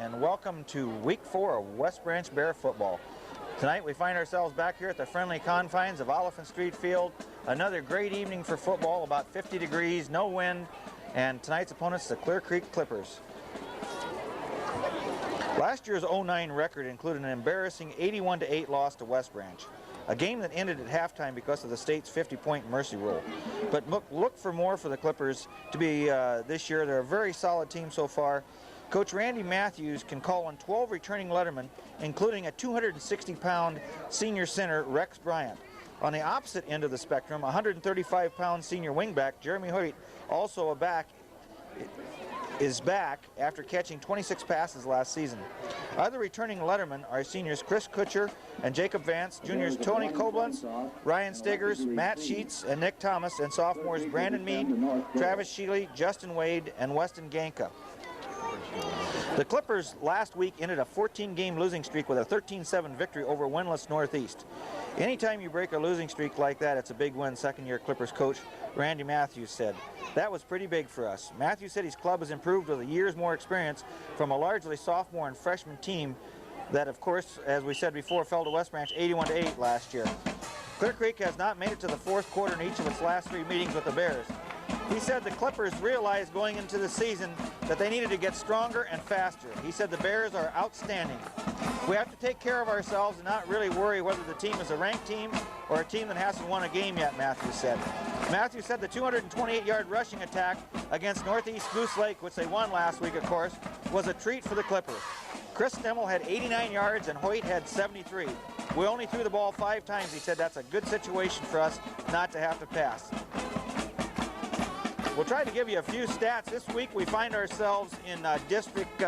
and welcome to week 4 of West Branch Bear football. Tonight we find ourselves back here at the friendly confines of Oliphant Street Field. Another great evening for football, about 50 degrees, no wind, and tonight's opponents, the Clear Creek Clippers. Last year's 09 record included an embarrassing 81-8 loss to West Branch, a game that ended at halftime because of the state's 50-point mercy rule. But look for more for the Clippers to be this year. They're a very solid team so far. Coach Randy Matthews can call on 12 returning lettermen, including a 260-pound senior center, Rex Bryant. On the opposite end of the spectrum, 135-pound senior wingback, Jeremy Hoyt, also is back after catching 26 passes last season. Other returning lettermen are seniors Chris Kutcher and Jacob Vance, juniors Tony Koblenz, Ryan Stigers, Matt Sheets, and Nick Thomas, and sophomores Brandon Mead, Travis Sheely, Justin Wade, and Weston Ganka. The Clippers last week ended a 14-game losing streak with a 13-7 victory over winless Northeast. Anytime you break a losing streak like that, it's a big win, second-year Clippers coach Randy Matthews said. That was pretty big for us. Matthews said his club has improved with a year's more experience from a largely sophomore and freshman team that, of course, as we said before, fell to West Branch 81-8 last year. Clear Creek has not made it to the fourth quarter in each of its last 3 meetings with the Bears. He said the Clippers realized going into the season that they needed to get stronger and faster. He said the Bears are outstanding. We have to take care of ourselves and not really worry whether the team is a ranked team or a team that hasn't won a game yet, Matthews said. Matthews said the 228-yard rushing attack against Northeast Goose Lake, which they won last week, of course, was a treat for the Clippers. Chris Stemmel had 89 yards and Hoyt had 73. We only threw the ball 5 times. He said that's a good situation for us not to have to pass. We'll try to give you a few stats. This week we find ourselves in District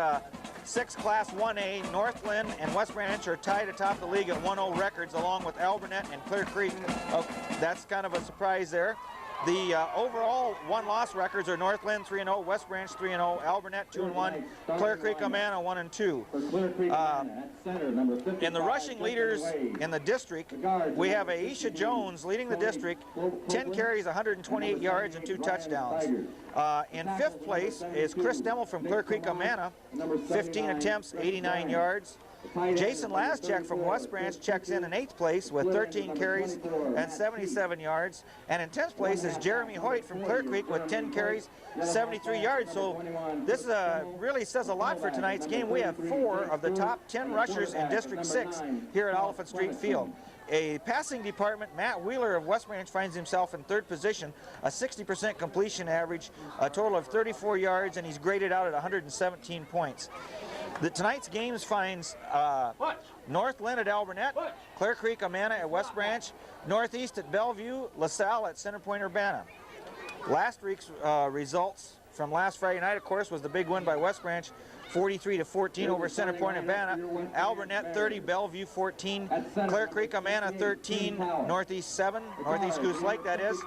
6 Class 1A. Northland and West Branch are tied atop the league at 1-0 records, along with Alburnett and Clear Creek. That's kind of a surprise there. The overall one-loss records are Northland 3-0, West Branch 3-0, Alburnett 2-1, Clear Creek-Amana 1-2. In the rushing leaders in the district, we have Aisha Jones leading the district, 10 carries, 128 yards, and 2 touchdowns. In 5th place is Chris Demmel from Clear Creek-Amana, 15 attempts, 89 yards. Jason Laschek from West Branch checks in 8th place with 13 carries and 77 yards. And in 10th place is Jeremy Hoyt from Clear Creek with 10 carries, 73 yards. So this really says a lot for tonight's game. We have 4 of the top 10 rushers in District 6 here at Oliphant Street Field. A passing department, Matt Wheeler of West Branch finds himself in 3rd position, a 60% completion average, a total of 34 yards, and he's graded out at 117 points. Tonight's games finds Northland at Alburnett, Clear Creek-Amana at West Branch, Northeast at Bellevue, LaSalle at Centerpoint Urbana. Last week's results from last Friday night, of course, was the big win by West Branch, 43-14 over Centerpoint Urbana. Alburnett 30, Bellevue 14, Clear Creek-Amana 13, Northeast 7, Northeast Goose Lake that is,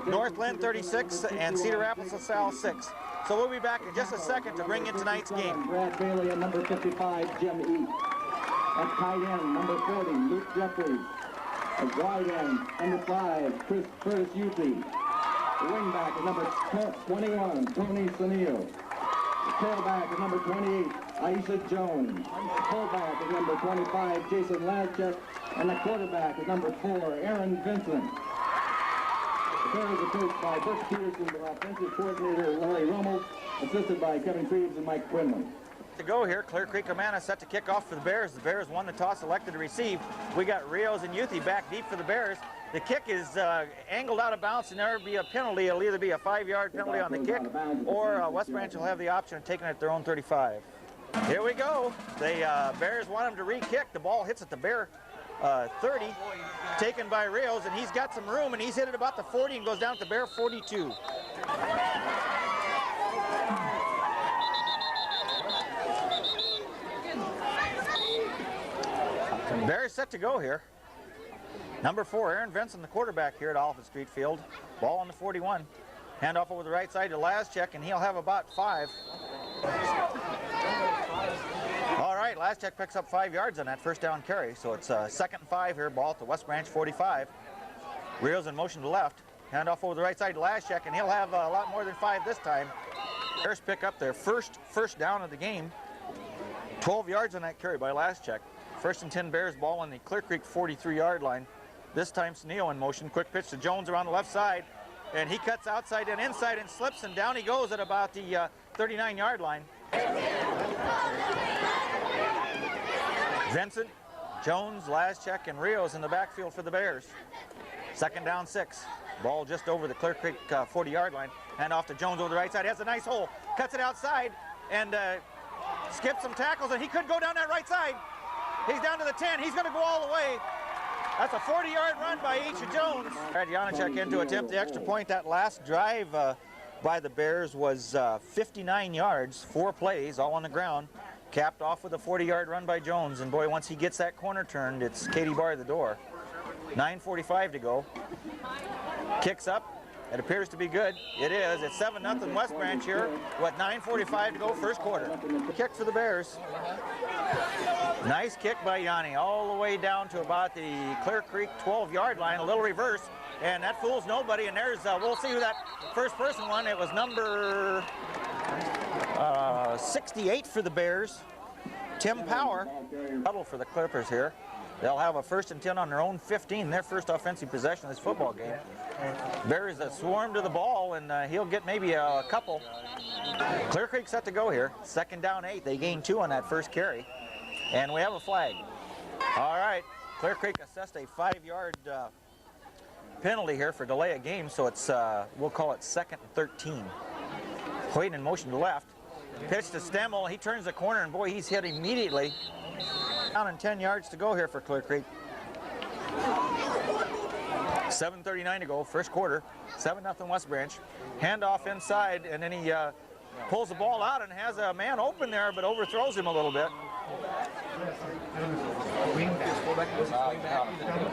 Northland 36, and Cedar Rapids LaSalle 6. So we'll be back in just a second to bring in tonight's game. Brad Bailey at number 55, Jim East. At tight end, number 40, Luke Jeffries. At wide end, number 5, Curtis Uthey. Wingback at number 21, Tony Sanillo. Tailback at number 28, Aisha Jones. Fullback at number 25, Jason Laschek. And the quarterback at number 4, Aaron Vincent. The Bears are coached by Buck Peterson, the offensive coordinator Larry Rummel, assisted by Kevin Creeves and Mike Quinlan. To go here, Clear Creek-Amana set to kick off for the Bears. The Bears won the toss, elected to receive. We got Rios and Uthey back deep for the Bears. The kick is angled out of bounds, and there will be a penalty. It'll either be a 5-yard penalty on the kick, or West Branch will have the option of taking it at their own 35. Here we go. The Bears want him to re-kick. The ball hits at the Bear 30, taken by Rios, and he's got some room, and he's hit it about the 40 and goes down at the Bear 42. Bears set to go here. Number 4, Aaron Vincent, the quarterback here at Oliphant Street Field. Ball on the 41. Handoff over the right side to Laschek, and he'll have about 5. All right, Laschek picks up 5 yards on that first down carry, so it's 2nd and 5 here, ball at the West Branch 45. Rios in motion to left. Handoff over the right side to Laschek, and he'll have a lot more than 5 this time. Bears pick up their first down of the game. 12 yards on that carry by last check. First and 10 Bears, ball on the Clear Creek 43-yard line. This time Sneo in motion. Quick pitch to Jones around the left side. And he cuts outside and inside and slips, and down he goes at about the 39-yard line. Vincent, Jones, last check, and Rios in the backfield for the Bears. Second down 6. Ball just over the Clear Creek 40-yard line. Hand off to Jones over the right side. Has a nice hole. Cuts it outside and skips some tackles, and he could go down that right side. He's down to the 10. He's going to go all the way. That's a 40-yard run by Isha Jones. All right, Janacek in to attempt the extra point. That last drive by the Bears was 59 yards, 4 plays, all on the ground. Capped off with a 40-yard run by Jones. And boy, once he gets that corner turned, it's Katie bar the door. 9:45 to go. Kicks up. It appears to be good. It is. It's 7-0 West Branch here with 9:45 to go, first quarter. Kick for the Bears. Nice kick by Yanni all the way down to about the Clear Creek 12-yard line. A little reverse, and that fools nobody. And there's, we'll see who that first person won. It was number 68 for the Bears, Tim Power. Huddle for the Clippers here. They'll have a 1st and 10 on their own 15, their first offensive possession of this football game. Bears swarm to the ball, and he'll get maybe a couple. Clear Creek set to go here. Second down 8. They gained 2 on that first carry. And we have a flag. All right, Clear Creek assessed a 5-yard penalty here for delay of game, so it's, we'll call it 2nd and 13. Hoyt in motion to left. Pitch to Stemmel. He turns the corner, and boy, he's hit immediately. Down and 10 yards to go here for Clear Creek. 7:39 to go, first quarter. 7-0 West Branch. Handoff inside, and then he pulls the ball out and has a man open there, but overthrows him a little bit.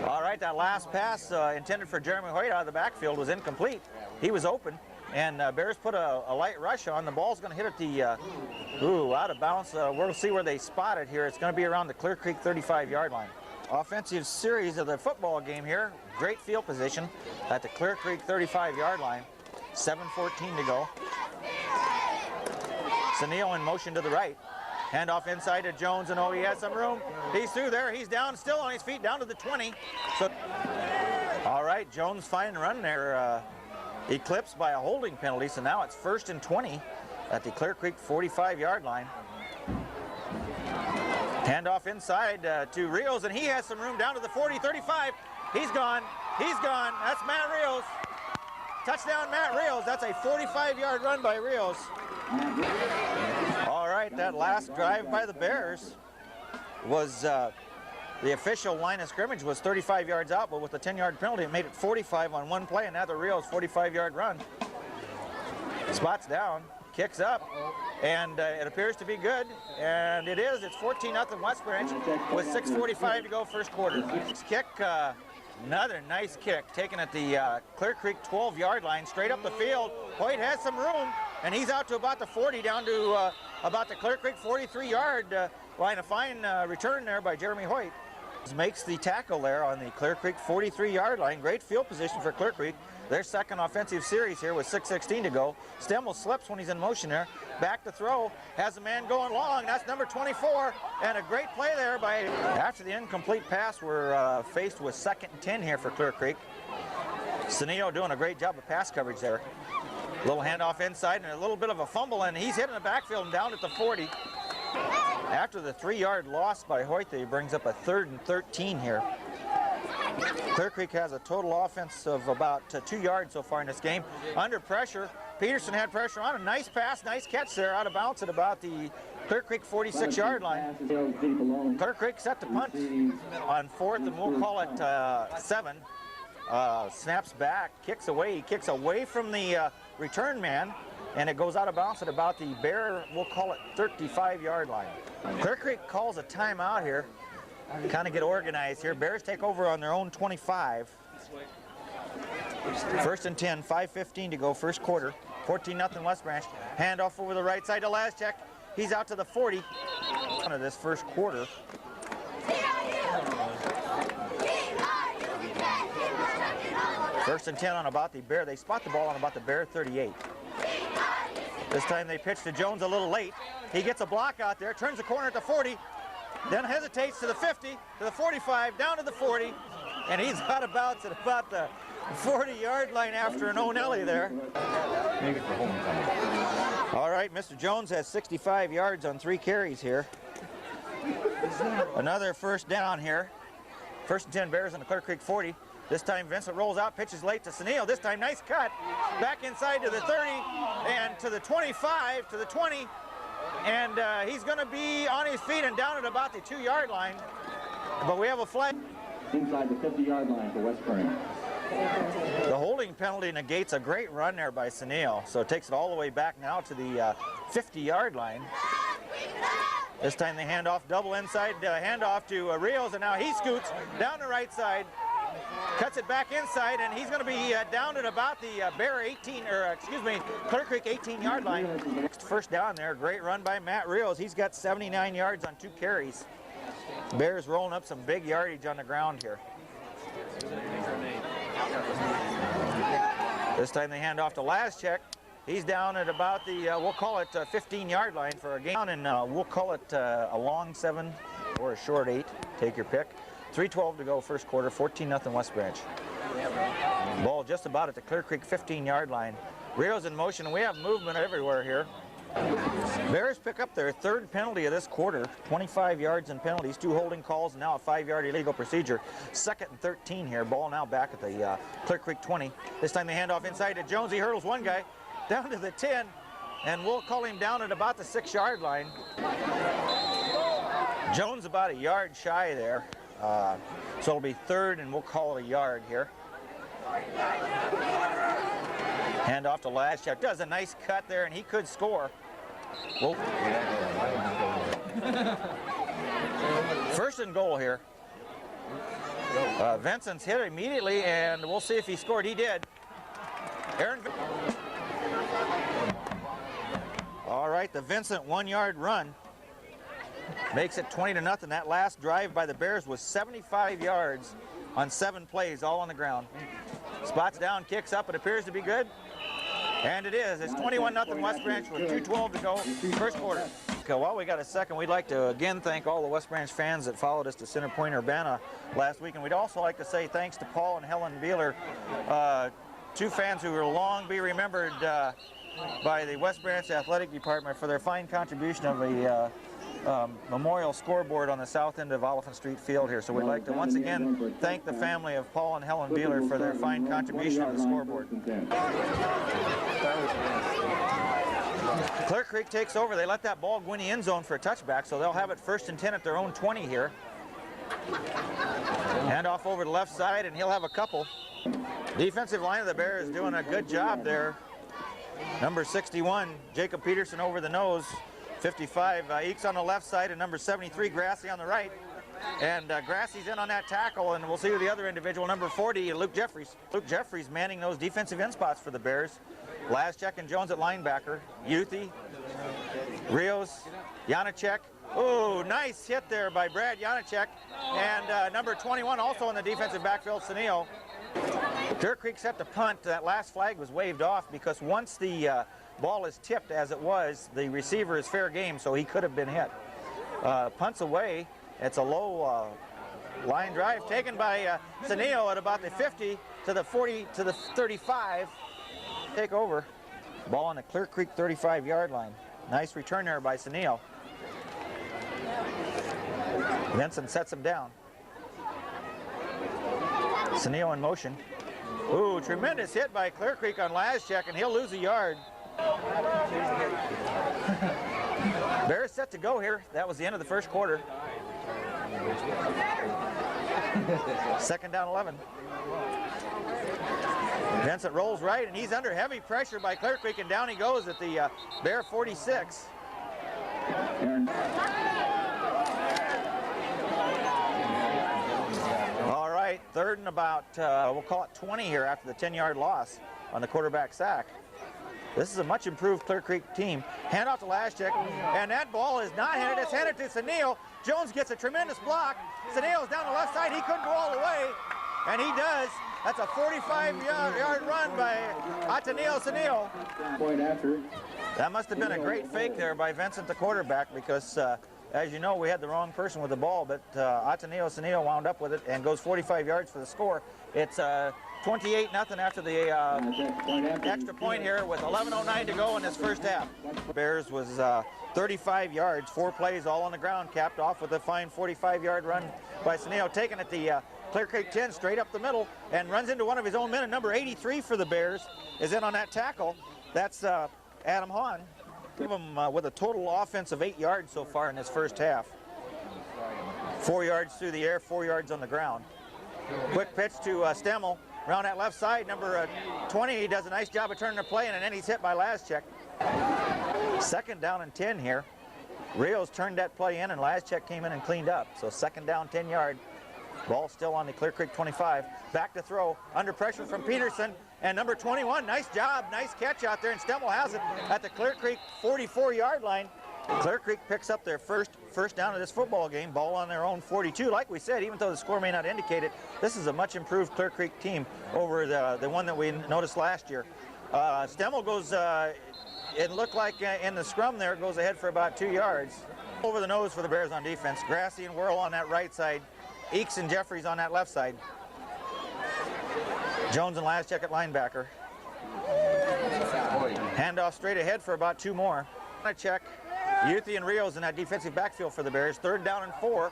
All right, that last pass intended for Jeremy Hoyt out of the backfield was incomplete. He was open, and Bears put a light rush on. The ball's going to hit at the, out of bounds. We'll see where they spot it here. It's going to be around the Clear Creek 35-yard line. Offensive series of the football game here. Great field position at the Clear Creek 35-yard line. 7:14 to go. Sunil in motion to the right. Handoff inside to Jones, and he has some room. He's through there. He's down, still on his feet, down to the 20. So, all right, Jones fine run there. Eclipsed by a holding penalty, so now it's 1st and 20 at the Clear Creek 45-yard line. Handoff inside to Rios, and he has some room down to the 40, 35. He's gone. He's gone. That's Matt Rios. Touchdown, Matt Rios. That's a 45-yard run by Rios. All right, that last drive by the Bears was the official line of scrimmage was 35 yards out, but with the 10-yard penalty, it made it 45 on one play, and now the Rios 45-yard run. Spots down, kicks up, and it appears to be good, and it is. It's 14-0 West Branch with 6:45 to go, first quarter. Kick, another nice kick, taken at the Clear Creek 12-yard line, straight up the field. Hoyt has some room, and he's out to about the 40, down to about the Clear Creek 43-yard line. A fine return there by Jeremy Hoyt. Makes the tackle there on the Clear Creek 43-yard line. Great field position for Clear Creek. Their second offensive series here with 6:16 to go. Stemmel slips when he's in motion there. Back to throw. Has a man going long. That's number 24. And a great play there by... After the incomplete pass, we're faced with 2nd and 10 here for Clear Creek. Sunil doing a great job of pass coverage there. Little handoff inside and a little bit of a fumble, and he's hitting the backfield and down at the 40. After the 3-yard loss by Hoyt, he brings up a 3rd and 13 here. Clear Creek has a total offense of about 2 yards so far in this game. Under pressure, Peterson had pressure on a nice pass, nice catch there, out of bounds at about the Clear Creek 46-yard line. Clear Creek set to punt on 4th, and we'll call it 7. Snaps back, kicks away. He kicks away from the return man, and it goes out of bounds at about the Bear, we'll call it 35-yard line. Clear Creek calls a timeout here. Kind of get organized here. Bears take over on their own 25. 1st and 10, 5:15 to go, first quarter. 14-0 West Branch. Handoff over the right side to Laschek. He's out to the 40 of this first quarter. First and 10 on about the Bear. They spot the ball on about the Bear 38. This time they pitch to Jones a little late. He gets a block out there, turns the corner at the 40, then hesitates to the 50, to the 45, down to the 40, and he's out of bounds at about the 40-yard line after an O'Nelly there. Maybe for homecoming. All right, Mr. Jones has 65 yards on 3 carries here. Another first down here. First and 10 Bears on the Clear Creek 40. This time Vincent rolls out, pitches late to Sunil. This time nice cut. Back inside to the 30 and to the 25, to the 20. And he's going to be on his feet and down at about the 2-yard line. But we have a flag. Inside the 50-yard line for Westburn. The holding penalty negates a great run there by Sunil. So it takes it all the way back now to the 50-yard line. This time they hand off double inside, handoff to Rios, and now he scoots down the right side, cuts it back inside, and he's going to be down at about the Bear 18, or excuse me, Clear Creek 18-yard line. Next first down there, great run by Matt Rios. He's got 79 yards on 2 carries. Bears rolling up some big yardage on the ground here. This time they hand off to Laschek. He's down at about the, we'll call it 15-yard line for a game, and we'll call it a long 7 or a short 8. Take your pick. 3:12 to go first quarter, 14-0 West Branch. Ball just about at the Clear Creek 15-yard line. Rios in motion, and we have movement everywhere here. Bears pick up their 3rd penalty of this quarter, 25 yards in penalties, 2 holding calls, and now a 5-yard illegal procedure. 2nd and 13 here. Ball now back at the Clear Creek 20. This time they hand off inside to Jones. He hurdles one guy down to the 10, and we'll call him down at about the 6-yard line. Jones about a yard shy there, so it'll be 3rd, and we'll call it a yard here. Hand off to Laschek. Does a nice cut there, and he could score. Well, first and goal here. Vincent's hit immediately, and we'll see if he scored. He did. Aaron. All right, the Vincent 1-yard run makes it 20-0. That last drive by the Bears was 75 yards on 7 plays, all on the ground. Spots down, kicks up. It appears to be good. And it is. It's 21-0 West Branch with 2:12 to go, first quarter. Okay, while we got a second, we'd like to again thank all the West Branch fans that followed us to Center Point, Urbana last week. And we'd also like to say thanks to Paul and Helen Beeler, 2 fans who will long be remembered by the West Branch Athletic Department for their fine contribution of a memorial scoreboard on the south end of Oliphant Street Field here. So we'd like to once again thank the family of Paul and Helen Beeler for their fine contribution of the scoreboard. Clear Creek takes over. They let that ball go in the end zone for a touchback, so they'll have it 1st and 10 at their own 20 here. Hand off over the left side, and he'll have a couple. Defensive line of the Bears is doing a good job there. Number 61, Jacob Peterson over the nose. 55, Eakes on the left side, and number 73, Grassi on the right. And Grassi's in on that tackle, and we'll see who the other individual, number 40, Luke Jeffries. Luke Jeffries manning those defensive end spots for the Bears. Laschek and Jones at linebacker. Youthy, Rios, Janacek. Oh, nice hit there by Brad Janacek. And number 21 also in the defensive backfield, Sunil. Clear Creek set the punt. That last flag was waved off because once the ball is tipped as it was, the receiver is fair game, so he could have been hit. Punts away. It's a low line drive taken by Sunil at about the 50 to the 40 to the 35. Take over. Ball on the Clear Creek 35-yard line. Nice return there by Sunil. Vincent sets him down. Sunil in motion. Ooh, tremendous hit by Clear Creek on Laschek, and he'll lose a yard. Bears set to go here. That was the end of the first quarter. 2nd down 11. Vincent rolls right, and he's under heavy pressure by Clear Creek, and down he goes at the Bear 46. All right, 3rd and about, we'll call it 20 here after the 10-yard loss on the quarterback sack. This is a much improved Clear Creek team. Hand off to Laschek, and that ball is not handed. It's handed to Sunil. Jones gets a tremendous block. Sunil's down the left side. He couldn't go all the way, and he does. That's a 45-yard run by Ateneo Sunil. Point after. That must have been a great fake there by Vincent, the quarterback, because as you know, we had the wrong person with the ball, but Ateneo Saneo wound up with it and goes 45 yards for the score. It's 28-0 after the extra point here with 11:09 to go in this first half. Bears was 35 yards, 4 plays all on the ground, capped off with a fine 45-yard run by Saneo, taking it the Clear Creek 10 straight up the middle and runs into one of his own men. And number 83 for the Bears is in on that tackle. That's Adam Hahn. Give him with a total offense of 8 yards so far in this first half. 4 yards through the air, 4 yards on the ground. Quick pitch to Stemmel around that left side. Number 20 does a nice job of turning the play, and then he's hit by Lazchek. 2nd down and 10 here. Rios turned that play in, and Lazchek came in and cleaned up. So 2nd down, 10 yard. Ball still on the Clear Creek 25. Back to throw, under pressure from Peterson. And number 21, nice job, nice catch out there, and Stemmel has it at the Clear Creek 44-yard line. Clear Creek picks up their first down of this football game, ball on their own 42. Like we said, even though the score may not indicate it, this is a much improved Clear Creek team over the one that we noticed last year. Stemmel goes, it looked like in the scrum there, goes ahead for about 2 yards. Over the nose for the Bears on defense. Grassy and Whirl on that right side. Eakes and Jeffries on that left side. Jones and Lazchek at linebacker. Handoff straight ahead for about 2 more. Check. Youthy and Rios in that defensive backfield for the Bears. 3rd down and 4.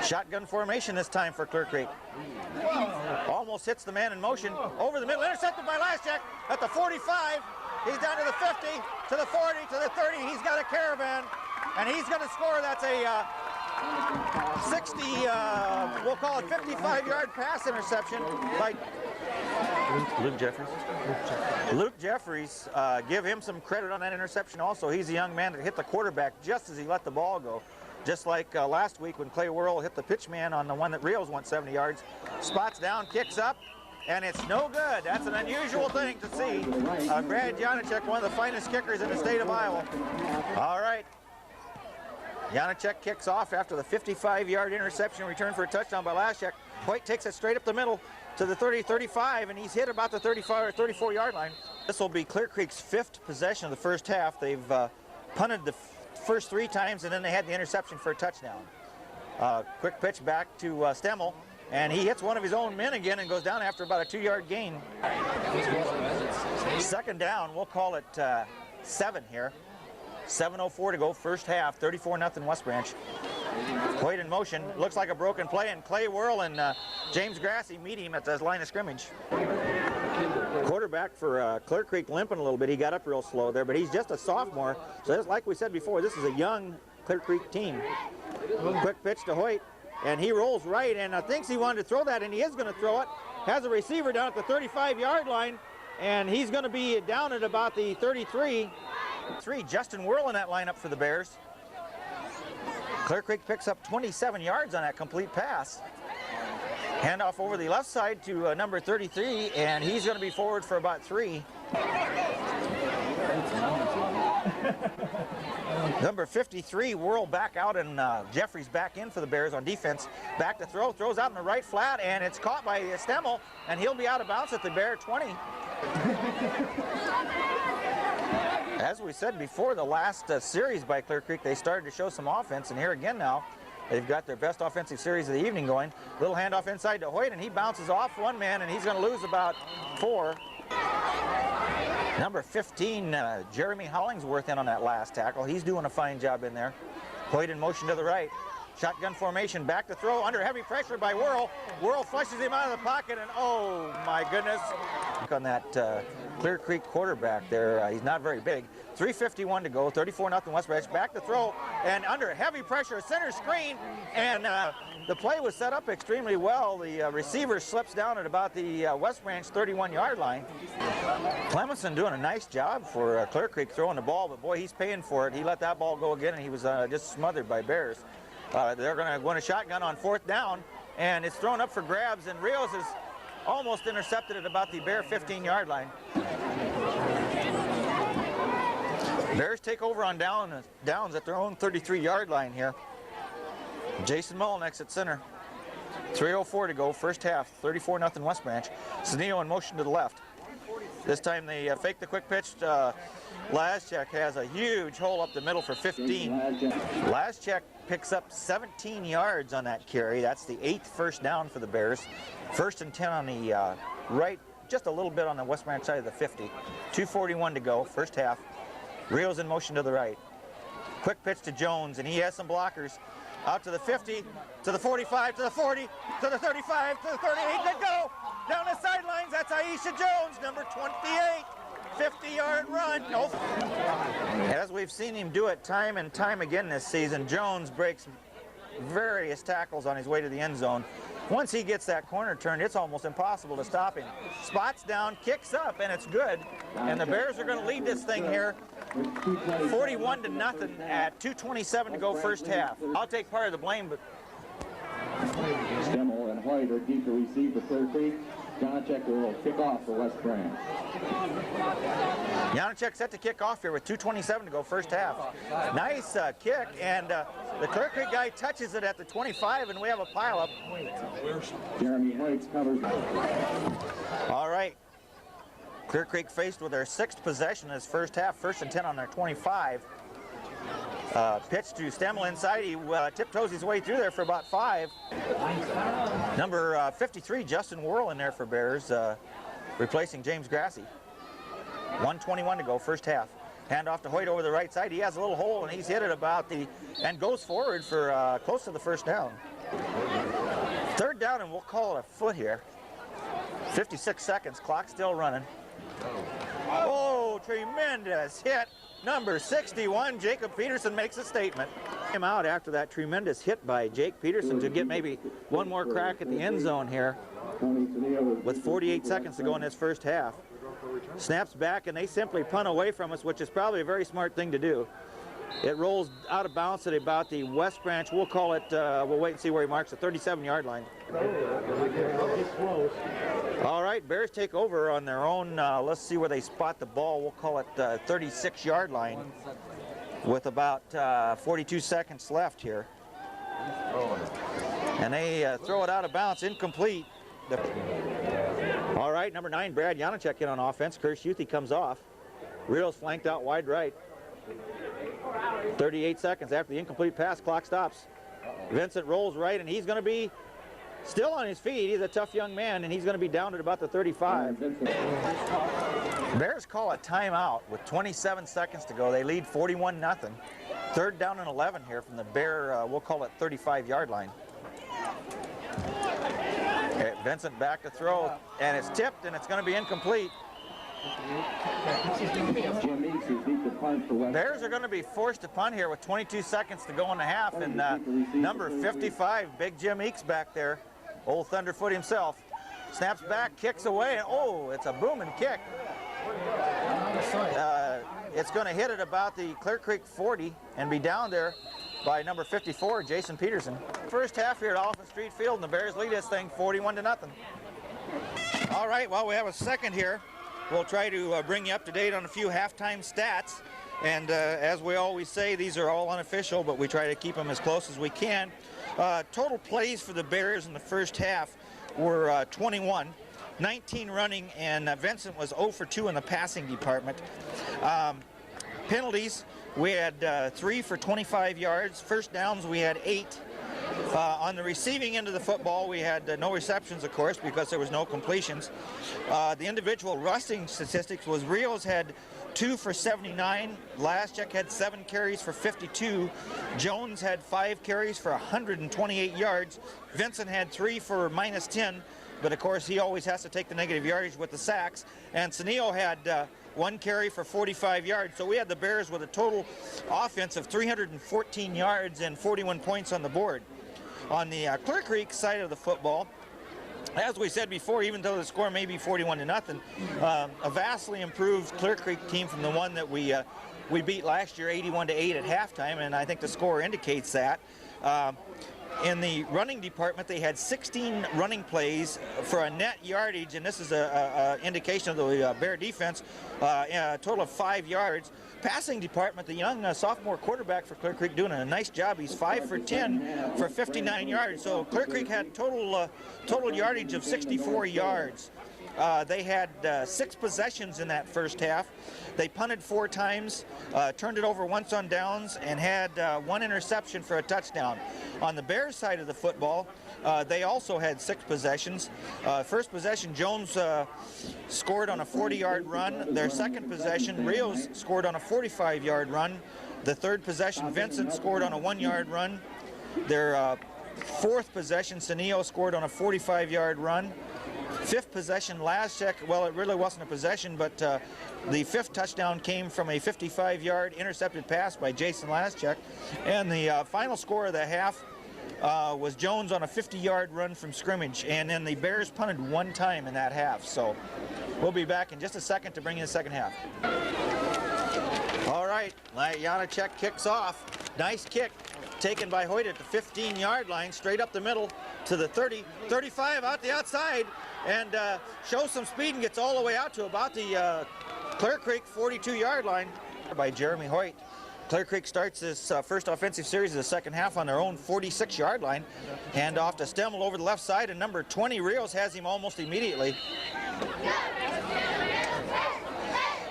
Shotgun formation this time for Clear Creek. Almost hits the man in motion. Over the middle, intercepted by Lazchek at the 45. He's down to the 50, to the 40, to the 30. He's got a caravan, and he's going to score. That's a 60, we'll call it 55-yard pass interception by Luke Jeffries. Luke Jeffries, give him some credit on that interception also. He's a young man that hit the quarterback just as he let the ball go. Just like last week when Clay Whirl hit the pitch man on the one that Rios went 70 yards. Spots down, kicks up, and it's no good. That's an unusual thing to see. Brad Janacek, one of the finest kickers in the state of Iowa. All right. Janacek kicks off after the 55-yard interception return for a touchdown by Lazchek. Hoyt takes it straight up the middle to the 30-35, and he's hit about the 34-yard line. This will be Clear Creek's 5th possession of the first half. They've punted the first 3 times, and then they had the interception for a touchdown. Quick pitch back to Stemmel, and he hits one of his own men again and goes down after about a 2-yard gain. 2nd down, we'll call it 7 here. 7:04 to go, first half, 34-0 West Branch. Hoyt in motion, looks like a broken play, and Clay Whirl and James Grassy meet him at the line of scrimmage. Quarterback for Clear Creek limping a little bit. He got up real slow there, but he's just a sophomore. So that's, like we said before, this is a young Clear Creek team. Quick pitch to Hoyt, and he rolls right and thinks he wanted to throw that, and he is going to throw it. Has a receiver down at the 35-yard line, and he's going to be down at about the 33. Justin Whirl in that lineup for the Bears. Clear Creek picks up 27 yards on that complete pass. Handoff over the left side to number 33, and he's going to be forward for about 3. Number 53, Whirl back out, and Jeffries back in for the Bears on defense. Back to throw, throws out in the right flat, and it's caught by Stemmel, and he'll be out of bounds at the Bear 20. As we said before, the last series by Clear Creek, they started to show some offense, and here again now, they've got their best offensive series of the evening going. Little handoff inside to Hoyt, and he bounces off one man, and he's going to lose about 4. Number 15, Jeremy Hollingsworth in on that last tackle. He's doing a fine job in there. Hoyt in motion to the right. Shotgun formation, back to throw, under heavy pressure by Whirl. Whirl flushes him out of the pocket, and oh my goodness. On that Clear Creek quarterback there, he's not very big. 3:51 to go, 34-0 West Branch. Back to throw, and under heavy pressure, center screen, and the play was set up extremely well. The receiver slips down at about the West Branch 31-yard line. Clemenson doing a nice job for Clear Creek throwing the ball, but boy, he's paying for it. He let that ball go again, and he was just smothered by Bears. They're going to win a shotgun on 4th down, and it's thrown up for grabs, and Rios is almost intercepted at about the Bear 15-yard line. Bears take over on downs at their own 33-yard line here. Jason Mullinex at center. 3:04 to go, first half, 34-0 West Branch. Saneo in motion to the left. This time they fake the quick pitch. Laschek has a huge hole up the middle for 15. Laschek picks up 17 yards on that carry. That's the 8th first down for the Bears. 1st and 10 on the right, just a little bit on the West Branch side of the 50. 2:41 to go, first half. Rios in motion to the right. Quick pitch to Jones, and he has some blockers. Out to the 50, to the 45, to the 40, to the 35, to the 38, let go! Down the sidelines, that's Aisha Jones, number 28. 50-yard run. Nope. As we've seen him do it time and time again this season, Jones breaks various tackles on his way to the end zone. Once he gets that corner turned, it's almost impossible to stop him. Spots down, kicks up, and it's good. And the Bears are going to lead this thing here 41-0 at 2:27 to go first half. I'll take part of the blame, but Stemmel and White are deep to receive for Clear Creek. Janacek will kick off for West Branch. Janacek set to kick off here with 2:27 to go first half. Nice kick, and the Clear Creek guy touches it at the 25, and we have a pileup. Jeremy White covers. All right. Clear Creek faced with their 6th possession in this first half, 1st and 10 on their 25. Pitch to Stemmel inside. He tiptoes his way through there for about 5. Number 53, Justin Worrell in there for Bears, replacing James Grassi. 1:21 to go, first half. Hand off to Hoyt over the right side. He has a little hole, and he's hit it about the, and goes forward for close to the first down. 3rd down, and we'll call it a foot here. 56 seconds, clock still running. Oh, tremendous hit. Number 61, Jacob Peterson makes a statement. Came out after that tremendous hit by Jake Peterson to get maybe one more crack at the end zone here with 48 seconds to go in this first half. Snaps back, and they simply punt away from us, which is probably a very smart thing to do. It rolls out of bounds at about the West Branch. We'll call it, we'll wait and see where he marks the 37-yard line. All right, Bears take over on their own. Let's see where they spot the ball. We'll call it 36-yard line with about 42 seconds left here. And they throw it out of bounds, incomplete. All right, number 9, Brad Janacek in on offense. Kirsch Youthy comes off. Rios flanked out wide right. 38 seconds after the incomplete pass, clock stops. Vincent rolls right, and he's going to be still on his feet. He's a tough young man, and he's going to be down at about the 35. Bears call a timeout with 27 seconds to go. They lead 41-0. 3rd down and 11 here from the Bear, we'll call it 35-yard line. Okay, Vincent back to throw, and it's tipped, and it's going to be incomplete. Bears are going to be forced to punt here with 22 seconds to go in the half, and number 55, Big Jim Eakes back there, old Thunderfoot himself, snaps back, kicks away, and oh, it's a booming kick. It's going to hit at about the Clear Creek 40 and be down there by number 54, Jason Peterson. First half here at Oliphant Street Field, and the Bears lead this thing 41-0. All right, well, we have a second here. We'll try to bring you up to date on a few halftime stats. And as we always say, these are all unofficial, but we try to keep them as close as we can. Total plays for the Bears in the first half were 21, 19 running, and Vincent was 0 for 2 in the passing department. Penalties, we had 3 for 25 yards. First downs, we had 8. On the receiving end of the football, we had no receptions, of course, because there was no completions. The individual rushing statistics was Rios had 2 for 79. Laschek had 7 carries for 52. Jones had 5 carries for 128 yards. Vincent had 3 for -10, but of course he always has to take the negative yardage with the sacks. And Sanillo had 1 carry for 45 yards. So we had the Bears with a total offense of 314 yards and 41 points on the board. On the Clear Creek side of the football, as we said before, even though the score may be 41-0, a vastly improved Clear Creek team from the one that we beat last year 81-8 at halftime, and I think the score indicates that. In the running department, they had 16 running plays for a net yardage, and this is an indication of the Bear defense, a total of 5 yards. Passing department, the young sophomore quarterback for Clear Creek doing a nice job. He's 5 for 10 for 59 yards. So Clear Creek had total yardage of 64 yards. They had 6 possessions in that first half. They punted 4 times, turned it over once on downs, and had 1 interception for a touchdown. On the Bears side of the football, they also had 6 possessions. First possession, Jones scored on a 40-yard run. Their second possession, Rios scored on a 45-yard run. The third possession, Vincent scored on a 1-yard run. Their fourth possession, Senio scored on a 45-yard run. Fifth possession, Laschek, well, it really wasn't a possession, but the fifth touchdown came from a 55-yard intercepted pass by Jason Laschek. And the final score of the half was Jones on a 50-yard run from scrimmage. And then the Bears punted 1 time in that half. So we'll be back in just a second to bring you the second half. All right, Janacek kicks off. Nice kick taken by Hoyt at the 15-yard line, straight up the middle to the 30, 35 out the outside, and shows some speed and gets all the way out to about the Clear Creek 42-yard line by Jeremy Hoyt. Clear Creek starts this first offensive series of the second half on their own 46-yard line. Hand off to Stemmel over the left side, and number 20, Rios, has him almost immediately.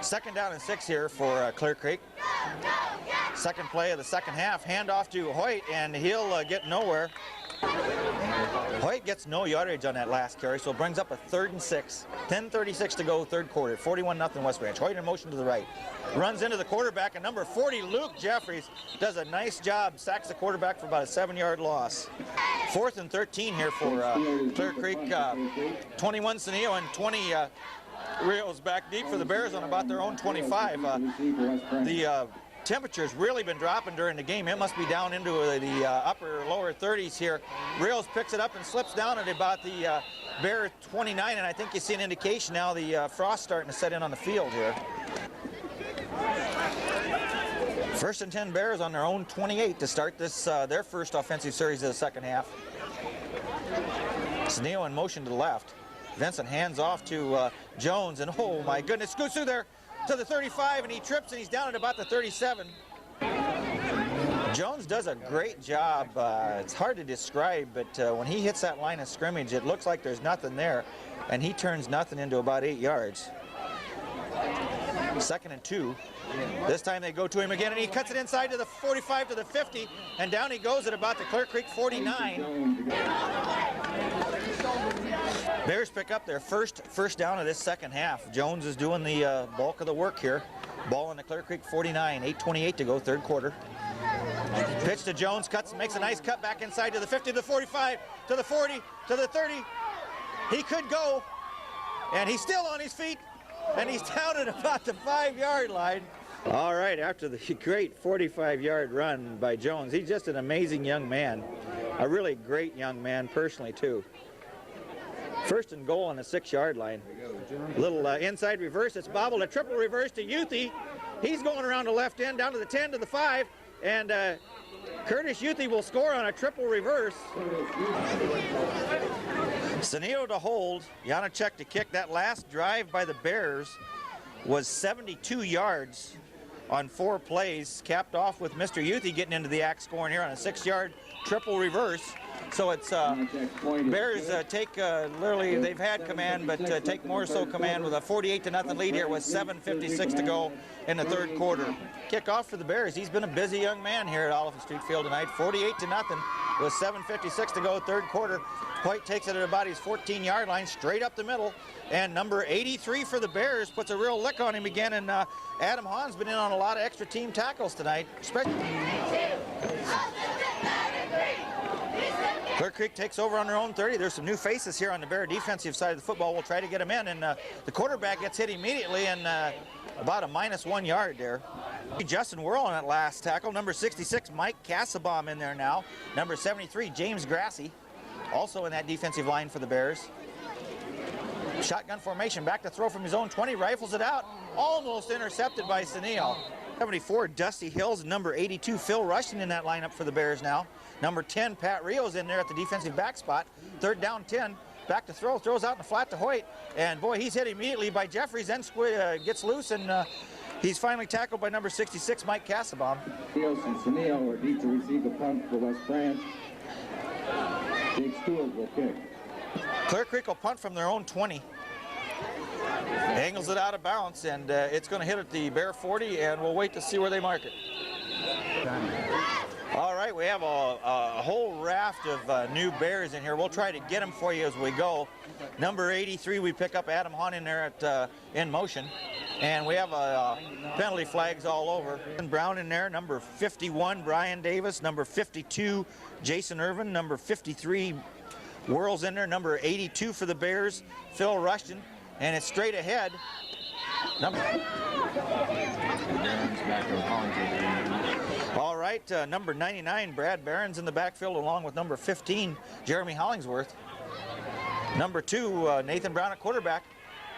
Second down and 6 here for Clear Creek. Second play of the second half, hand off to Hoyt, and he'll get nowhere. Hoyt gets no yardage on that last carry, so it brings up a 3rd and 6. 10:36 to go, third quarter. 41-0 West Branch. Hoyt in motion to the right. Runs into the quarterback, and number 40, Luke Jeffries, does a nice job. Sacks the quarterback for about a 7-yard loss. 4th and 13 here for Clear Creek. 21 Senio and 20 Rios back deep for the Bears on about their own 25. The temperature's really been dropping during the game. It must be down into the upper lower 30s here. Rios picks it up and slips down at about the Bear 29, and I think you see an indication now the frost starting to set in on the field here. 1st and 10 Bears on their own 28 to start this their first offensive series of the second half. Senio in motion to the left. Vincent hands off to Jones, and oh my goodness, scoots through there to the 35, and he trips, and he's down at about the 37. Jones does a great job. It's hard to describe, but when he hits that line of scrimmage, it looks like there's nothing there, and he turns nothing into about 8 yards. 2nd and 2. This time they go to him again, and he cuts it inside to the 45 to the 50, and down he goes at about the Clear Creek 49. Bears pick up their first down of this second half. Jones is doing the bulk of the work here. Ball in the Clear Creek 49, 8:28 to go, third quarter. Pitch to Jones, cuts, makes a nice cut back inside to the 50, to the 45, to the 40, to the 30. He could go, and he's still on his feet, and he's down at about the 5-yard line. All right, after the great 45-yard run by Jones, he's just an amazing young man. A really great young man personally, too. 1st and goal on the 6-yard line. Little inside reverse. It's bobbled, a triple reverse to Youthy. He's going around the left end, down to the 10, to the 5, and Curtis Youthy will score on a triple reverse. Senio to hold, Janacek to kick. That last drive by the Bears was 72 yards on 4 plays, capped off with Mr. Youthy getting into the act, scoring here on a 6-yard triple reverse. So it's Bears take literally, they've had command, but take more so command with a 48-0 lead here with 7:56 to go in the third quarter. Kickoff for the Bears. He's been a busy young man here at Oliphant Street Field tonight. 48-0 with 7:56 to go, third quarter. Hoyt takes it at about his 14-yard line, straight up the middle. And number 83 for the Bears puts a real lick on him again. And Adam Hahn's been in on a lot of extra team tackles tonight. Clear Creek takes over on their own 30. There's some new faces here on the Bear defensive side of the football. We'll try to get them in, and the quarterback gets hit immediately, and about a -1 yard there. Justin Whirl on that last tackle. Number 66, Mike Cassabaum in there now. Number 73, James Grassi, also in that defensive line for the Bears. Shotgun formation, back to throw from his own 20, rifles it out, almost intercepted by Senio. 74, Dusty Hills, number 82, Phil Rushton in that lineup for the Bears now. Number 10, Pat Rios in there at the defensive back spot. 3rd down 10, back to throw, throws out in the flat to Hoyt. And boy, he's hit immediately by Jeffries, then gets loose, and he's finally tackled by number 66, Mike Cassabaum. Rios and Senio are deep to receive the punt for West Branch. Jake Stewart will kick. Clear Creek will punt from their own 20. Angles it out of bounds, and it's going to hit at the Bear 40, and we'll wait to see where they mark it. All right, we have a whole raft of new Bears in here. We'll try to get them for you as we go. Number 83, we pick up Adam Hahn in there at in motion. And we have penalty flags all over. Brown in there, number 51, Brian Davis, number 52, Jason Irvin, number 53, Whirls in there, number 82 for the Bears, Phil Rushton, and it's straight ahead. All right, number 99, Brad Barron's in the backfield along with number 15, Jeremy Hollingsworth. Number 2, Nathan Brown at quarterback.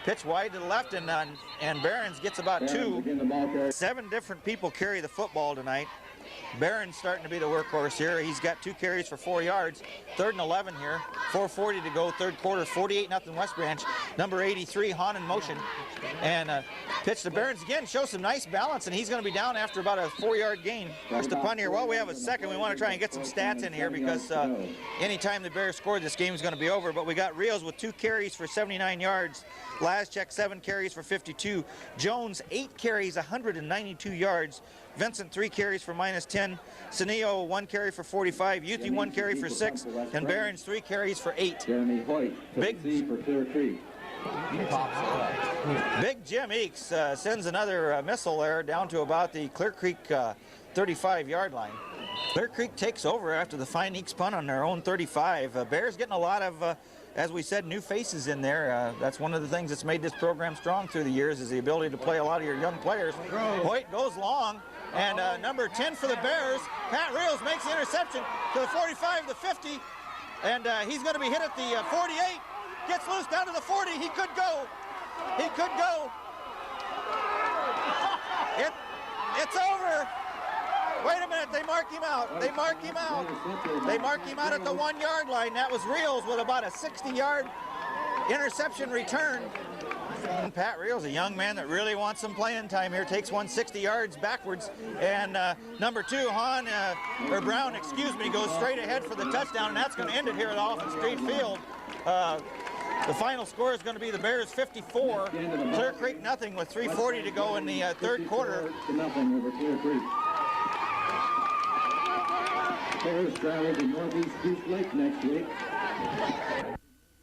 Pitch wide to the left, and Barron's gets about 2. 7 different people carry the football tonight. Barron's starting to be the workhorse here. He's got 2 carries for 4 yards. 3rd and 11 here. 4:40 to go, 3rd quarter. 48-0 West Branch. Number 83, Hahn in motion. And pitch to Barron's again. Shows some nice balance, and he's going to be down after about a 4-yard gain. Just a punt here. Well, we have a second. We want to try and get some stats in here because anytime the Bears score, this game is going to be over. But we got Rios with 2 carries for 79 yards. Laschek 7 carries for 52. Jones 8 carries, 192 yards. Vincent 3 carries for -10. Senio 1 carry for 45. Yuthi 1 carry for 6. And Barron's 3 carries for 8. Jeremy Hoyt, Big for Clear Creek. Big Jim Eakes sends another missile there down to about the Clear Creek 35-yard line. Clear Creek takes over after the fine Eakes punt on their own 35. Bears getting a lot of, as we said, new faces in there. That's one of the things that's made this program strong through the years is the ability to play a lot of your young players. Hoyt goes long, and number 10 for the Bears, Pat Reels makes the interception to the 45, the 50, and he's going to be hit at the 48. Gets loose down to the 40. He could go. He could go. It's over. Wait a minute, they mark him out. They mark him out. They mark him out at the 1-yard line. That was Reels with about a 60-yard interception return. And Pat Reels, a young man that really wants some playing time here, takes 160 yards backwards. And number 2, Brown, goes straight ahead for the touchdown, and that's going to end it here at Alton Street Field. The final score is going to be the Bears 54, Clear Creek nothing with 3:40 to go in the 3rd quarter. Nothing over Clear Creek. Bears travel to Northeast Goose Lake next week.